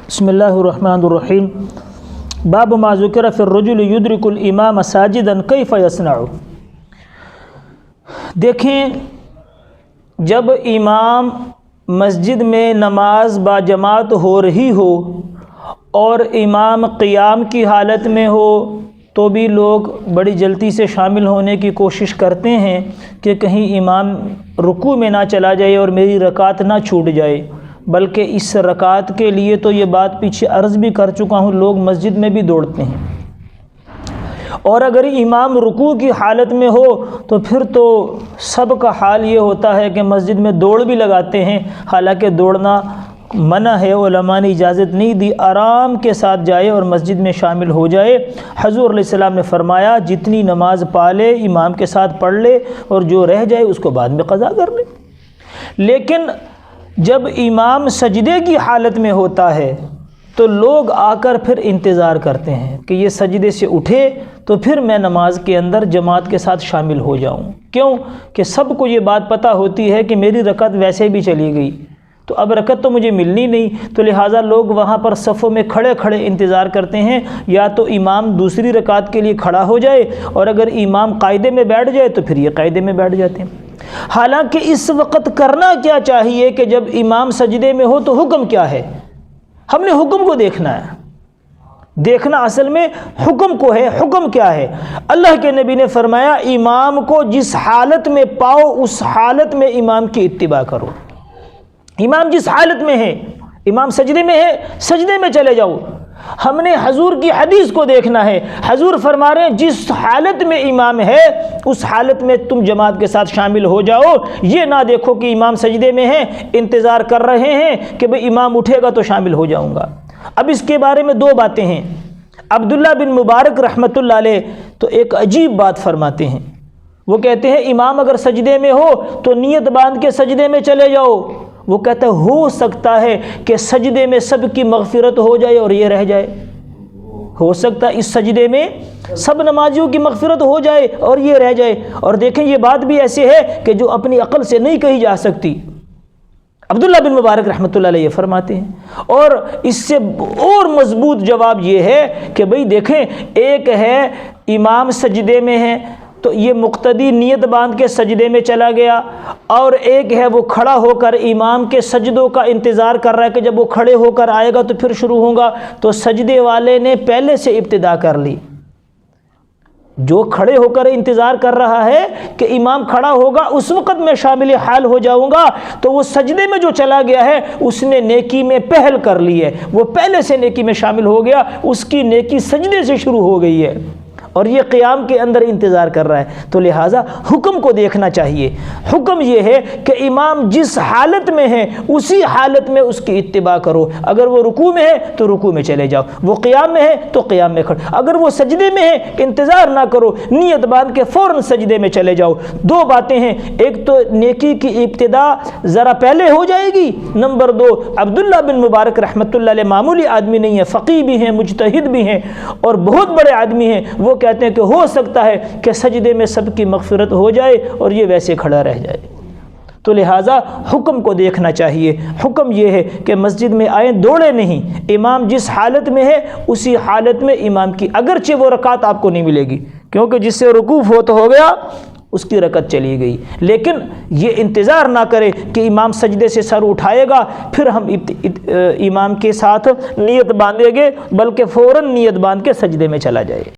بسم اللہ الرحمن الرحیم۔ باب ما ذکر فی الرجل یدرک الامام ساجدا کیف یصنع۔ دیکھیں، جب امام مسجد میں نماز با جماعت ہو رہی ہو اور امام قیام کی حالت میں ہو تو بھی لوگ بڑی جلدی سے شامل ہونے کی کوشش کرتے ہیں کہ کہیں امام رکوع میں نہ چلا جائے اور میری رکعت نہ چھوٹ جائے، بلکہ اس رکعت کے لیے تو یہ بات پیچھے عرض بھی کر چکا ہوں، لوگ مسجد میں بھی دوڑتے ہیں، اور اگر امام رکوع کی حالت میں ہو تو پھر تو سب کا حال یہ ہوتا ہے کہ مسجد میں دوڑ بھی لگاتے ہیں، حالانکہ دوڑنا منع ہے، علماء نے اجازت نہیں دی، آرام کے ساتھ جائے اور مسجد میں شامل ہو جائے۔ حضور علیہ السلام نے فرمایا جتنی نماز پا لے امام کے ساتھ پڑھ لے اور جو رہ جائے اس کو بعد میں قضا کر لے۔ لیکن جب امام سجدے کی حالت میں ہوتا ہے تو لوگ آ کر پھر انتظار کرتے ہیں کہ یہ سجدے سے اٹھے تو پھر میں نماز کے اندر جماعت کے ساتھ شامل ہو جاؤں۔ کیوں کہ سب کو یہ بات پتہ ہوتی ہے کہ میری رکعت ویسے بھی چلی گئی، تو اب رکعت تو مجھے ملنی نہیں، تو لہٰذا لوگ وہاں پر صفوں میں کھڑے کھڑے انتظار کرتے ہیں، یا تو امام دوسری رکعت کے لیے کھڑا ہو جائے، اور اگر امام قاعدے میں بیٹھ جائے تو پھر یہ قاعدے میں بیٹھ جاتے ہیں۔ حالانکہ اس وقت کرنا کیا چاہیے کہ جب امام سجدے میں ہو تو حکم کیا ہے؟ ہم نے حکم کو دیکھنا ہے، دیکھنا اصل میں حکم کو ہے۔ حکم کیا ہے؟ اللہ کے نبی نے فرمایا امام کو جس حالت میں پاؤ اس حالت میں امام کی اتباع کرو۔ امام جس حالت میں ہے، امام سجدے میں ہے، سجدے میں چلے جاؤ۔ ہم نے حضور کی حدیث کو دیکھنا ہے، حضور فرما رہے ہیں جس حالت میں امام ہے اس حالت میں تم جماعت کے ساتھ شامل ہو جاؤ، یہ نہ دیکھو کہ امام سجدے میں ہیں، انتظار کر رہے ہیں کہ بھئی امام اٹھے گا تو شامل ہو جاؤں گا۔ اب اس کے بارے میں دو باتیں ہیں۔ عبداللہ بن مبارک رحمۃ اللہ علیہ تو ایک عجیب بات فرماتے ہیں، وہ کہتے ہیں امام اگر سجدے میں ہو تو نیت باندھ کے سجدے میں چلے جاؤ۔ وہ کہتا ہے ہو سکتا ہے کہ سجدے میں سب کی مغفرت ہو جائے اور یہ رہ جائے، ہو سکتا ہے اس سجدے میں سب نمازیوں کی مغفرت ہو جائے اور یہ رہ جائے۔ اور دیکھیں یہ بات بھی ایسے ہے کہ جو اپنی عقل سے نہیں کہی جا سکتی۔ عبداللہ بن مبارک رحمۃ اللہ علیہ یہ فرماتے ہیں، اور اس سے اور مضبوط جواب یہ ہے کہ بھئی دیکھیں، ایک ہے امام سجدے میں ہے تو یہ مقتدی نیت باندھ کے سجدے میں چلا گیا، اور ایک ہے وہ کھڑا ہو کر امام کے سجدوں کا انتظار کر رہا ہے کہ جب وہ کھڑے ہو کر آئے گا تو پھر شروع ہوگا، تو سجدے والے نے پہلے سے ابتدا کر لی۔ جو کھڑے ہو کر انتظار کر رہا ہے کہ امام کھڑا ہوگا اس وقت میں شامل حال ہو جاؤں گا، تو وہ سجدے میں جو چلا گیا ہے اس نے نیکی میں پہل کر لی ہے، وہ پہلے سے نیکی میں شامل ہو گیا، اس کی نیکی سجدے سے شروع ہو گئی ہے، اور یہ قیام کے اندر انتظار کر رہا ہے۔ تو لہٰذا حکم کو دیکھنا چاہیے۔ حکم یہ ہے کہ امام جس حالت میں ہے اسی حالت میں اس کی اتباع کرو۔ اگر وہ رکوع میں ہے تو رکوع میں چلے جاؤ، وہ قیام میں ہے تو قیام میں کھڑو، اگر وہ سجدے میں ہے انتظار نہ کرو، نیت باندھ کے فوراً سجدے میں چلے جاؤ۔ دو باتیں ہیں، ایک تو نیکی کی ابتدا ذرا پہلے ہو جائے گی، نمبر دو عبداللہ بن مبارک رحمۃ اللہ علیہ معمولی آدمی نہیں ہے، فقیہ بھی ہیں، مجتہد بھی ہیں، اور بہت بڑے آدمی ہیں۔ وہ کہتے ہیں کہ ہو سکتا ہے کہ سجدے میں سب کی مغفرت ہو جائے اور یہ ویسے کھڑا رہ جائے۔ تو لہٰذا حکم کو دیکھنا چاہیے۔ حکم یہ ہے کہ مسجد میں آئیں، دوڑے نہیں، امام جس حالت میں ہے اسی حالت میں امام کی اگرچہ وہ رکعت آپ کو نہیں ملے گی، کیونکہ جس سے رکوع فوت ہو گیا اس کی رکعت چلی گئی، لیکن یہ انتظار نہ کرے کہ امام سجدے سے سر اٹھائے گا پھر ہم امام کے ساتھ نیت باندھیں گے، بلکہ فوراً نیت باندھ کے سجدے میں چلا جائے۔